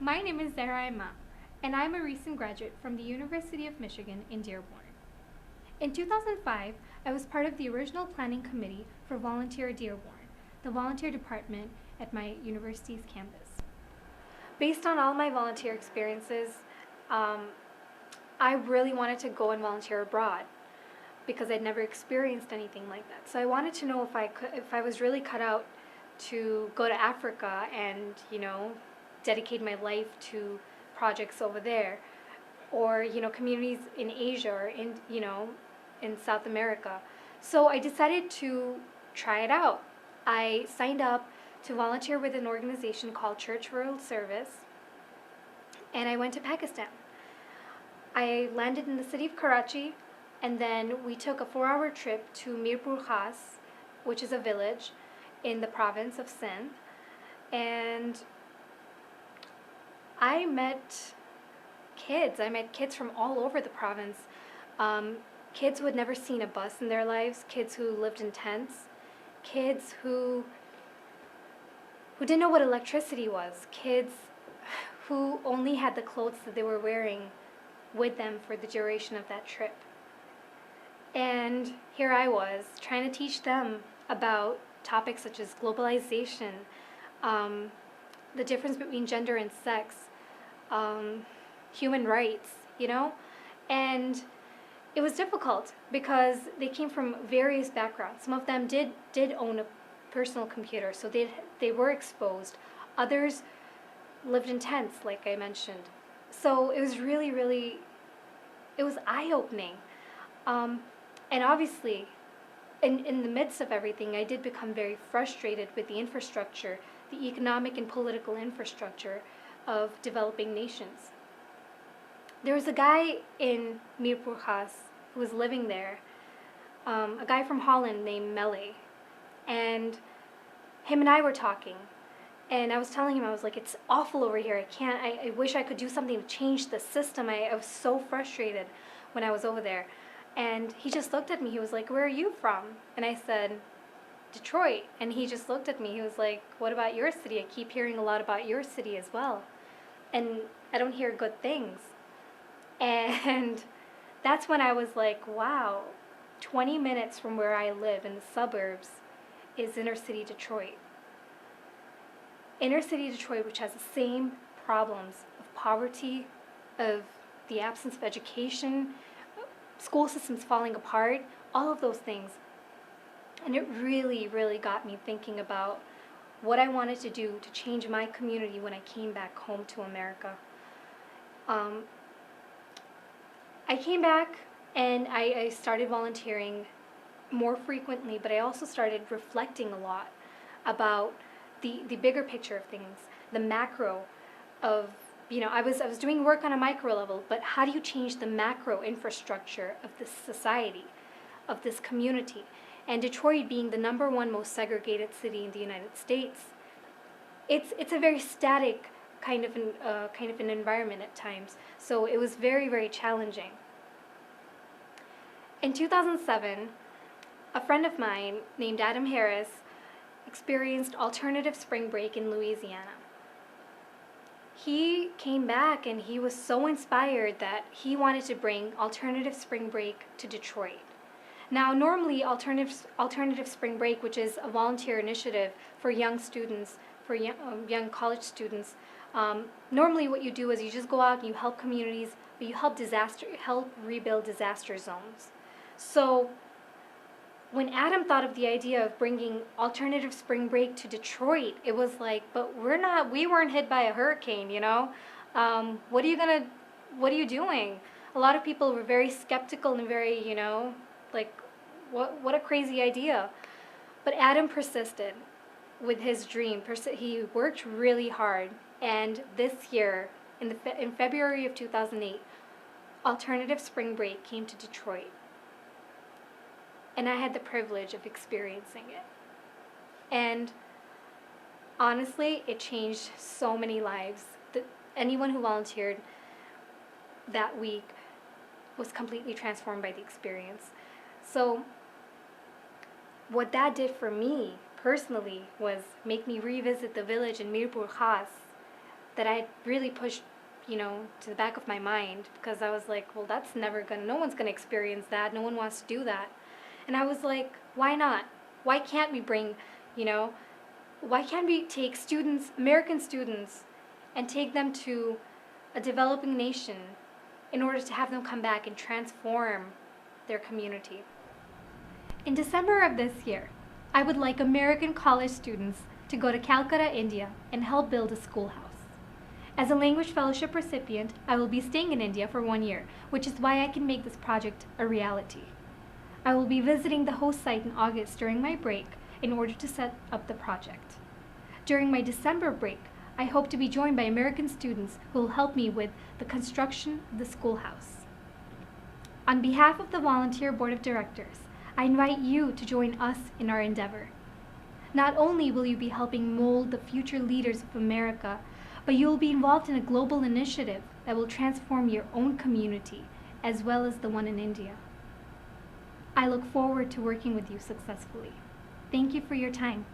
My name is Zehra, and I'm a recent graduate from the University of Michigan in Dearborn. In 2005, I was part of the original planning committee for Volunteer Dearborn, the volunteer department at my university's campus. Based on all my volunteer experiences, um, I really wanted to go and volunteer abroad because I'd never experienced anything like that. So I wanted to know if I was really cut out to go to Africa and, dedicate my life to projects over there, or communities in Asia or in South America. So I decided to try it out. I signed up to volunteer with an organization called Church World Service, and I went to Pakistan. I landed in the city of Karachi, and then we took a 4-hour trip to Mirpur Khas, which is a village in the province of Sindh, and I met kids. I met kids from all over the province. Kids who had never seen a bus in their lives, kids who lived in tents, kids who didn't know what electricity was, kids who only had the clothes that they were wearing with them for the duration of that trip. And here I was trying to teach them about topics such as globalization, the difference between gender and sex, human rights, and it was difficult because they came from various backgrounds. Some of them did own a personal computer, so they were exposed. Others lived in tents, like I mentioned. So it was really, it was eye-opening. And obviously, in the midst of everything, I did become very frustrated with the infrastructure, the economic and political infrastructure of developing nations. There was a guy in Mirpur Khas who was living there, a guy from Holland named Mele, and him and I were talking, and I was telling him, I was like, it's awful over here. I wish I could do something to change the system. I was so frustrated when I was over there. And he just looked at me. He was like, where are you from? And I said, Detroit. And he just looked at me. He was like, what about your city? I keep hearing a lot about your city as well. And I don't hear good things. And that's when I was like, wow, 20 minutes from where I live in the suburbs is inner city Detroit. Inner city Detroit, which has the same problems of poverty, of the absence of education, school systems falling apart, all of those things. And it really got me thinking about what I wanted to do to change my community when I came back home to America. I came back and I started volunteering more frequently, but I also started reflecting a lot about the bigger picture of things, the macro of, I was doing work on a micro level, but how do you change the macro infrastructure of this society, of this community? And Detroit being the #1 most segregated city in the United States, it's a very static kind of an environment at times. So it was very challenging. In 2007, a friend of mine named Adam Harris experienced alternative spring break in Louisiana. He came back and he was so inspired that he wanted to bring alternative spring break to Detroit. Now, normally alternative spring break, which is a volunteer initiative for young students, for young college students, normally what you do is you just go out and you help communities, but you help rebuild disaster zones. So when Adam thought of the idea of bringing alternative spring break to Detroit, it was like, but we weren't hit by a hurricane, what are you doing? A lot of people were very skeptical and very, like, what a crazy idea. But Adam persisted with his dream. He worked really hard, and this year, in February of 2008, alternative spring break came to Detroit. And I had the privilege of experiencing it. And honestly, it changed so many lives. Anyone who volunteered that week was completely transformed by the experience. So what that did for me personally was make me revisit the village in Mirpur Khas that I really pushed, to the back of my mind, because I was like, well, that's no one's gonna experience that. No one wants to do that. And I was like, why not? Why can't we bring, you know, why can't we take students, American students, and take them to a developing nation in order to have them come back and transform their community? In December of this year, I would like American college students to go to Calcutta, India, and help build a schoolhouse. As a language fellowship recipient, I will be staying in India for 1 year, which is why I can make this project a reality. I will be visiting the host site in August during my break in order to set up the project. During my December break, I hope to be joined by American students who will help me with the construction of the schoolhouse. On behalf of the Volunteer Board of Directors, I invite you to join us in our endeavor. Not only will you be helping mold the future leaders of America, but you will be involved in a global initiative that will transform your own community as well as the one in India. I look forward to working with you successfully. Thank you for your time.